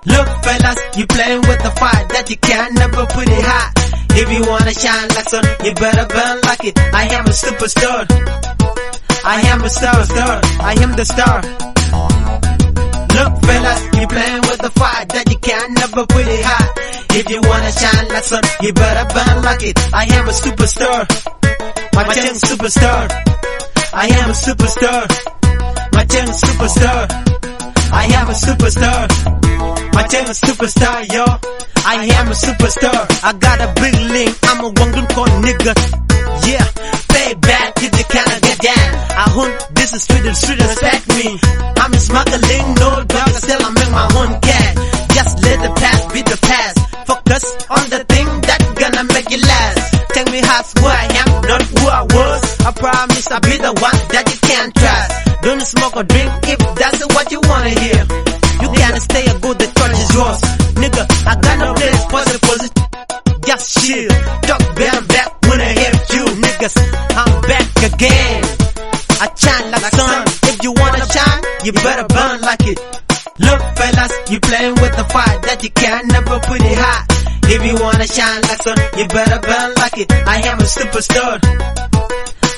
Look fellas, you playing with the fire that you can never put it hot. If you wanna shine like sun, you better burn like it. I am a superstar. I am a star. I am the star. Look fellas, you playing with the fire that you can never put it hot. If you wanna shine like sun, you better burn like it. I am a superstar. My young superstar. I am a superstar. My young superstar. I am a superstar. My young superstar, yo. I am a superstar. I got a big link. I'm a one good call nigga. Yeah, pay back if you cannot get down. I hunt, this is street respect me. I'm smuggling, no dog, still I make my own cash. Just let the past be the past. Focus on the thing that gonna make it last. Tell me how's who I am, not who I was. I promise I'll be the one that you can't trust. Don't smoke or drink if that's what you wanna hear. You can't stay or go, the choice is yours. Nigga, I got no place for the position. Just chill, talk back when I hear you niggas. I'm back again. I shine like sun. If you wanna shine, you better burn like it. Look fellas, you playing with the fire that you can never put it hot. If you wanna shine like sun, you better burn like it. I am a superstar.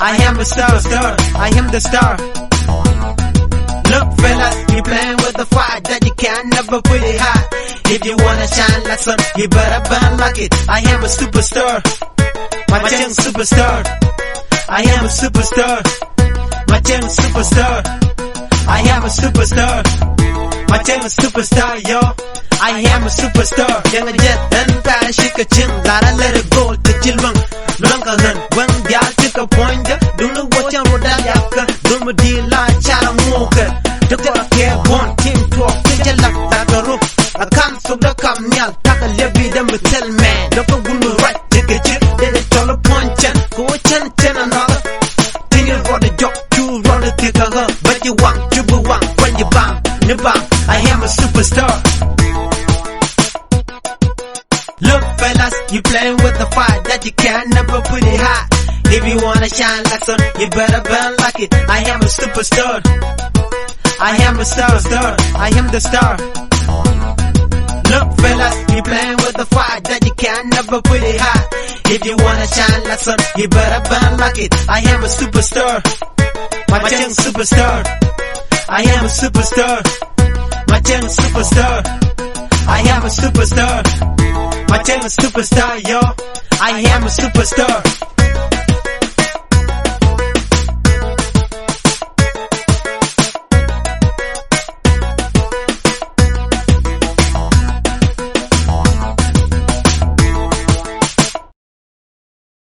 I am a star. I am the star. Look fellas, you playing with the fire that you can never put it hot. If you wanna shine like sun, you better burn like it. I am a superstar. My young superstar. I am a superstar. My young superstar. I am a superstar. My young superstar, yo. I am a superstar. Young jet and fire shake a chin. Gotta let it go to children. Blanca hun, when y'all take a point, don't know what you're road yaka. Don't me deal like chala mocha. The girl care one team talk. Think you like that a rope. I can't so the come nyal. Taka levi them with tell man. Look a woman right, take a chip. Then it's all a punch and go chin another. Think you for the job, you run the kick her. But you want, you be want, when you bang, you bang. I am a superstar. Look fellas, you playing with the fire that you can never put it hot. If you wanna shine like sun, you better burn like it. I am a superstar. I am a star. I am the star. Look fellas, you playing with the fire that you can never put it hot. If you wanna shine like sun, you better burn like it. I am a superstar. My young superstar. I am a superstar. My young superstar. I am a superstar. My young superstar, yo. I am a superstar.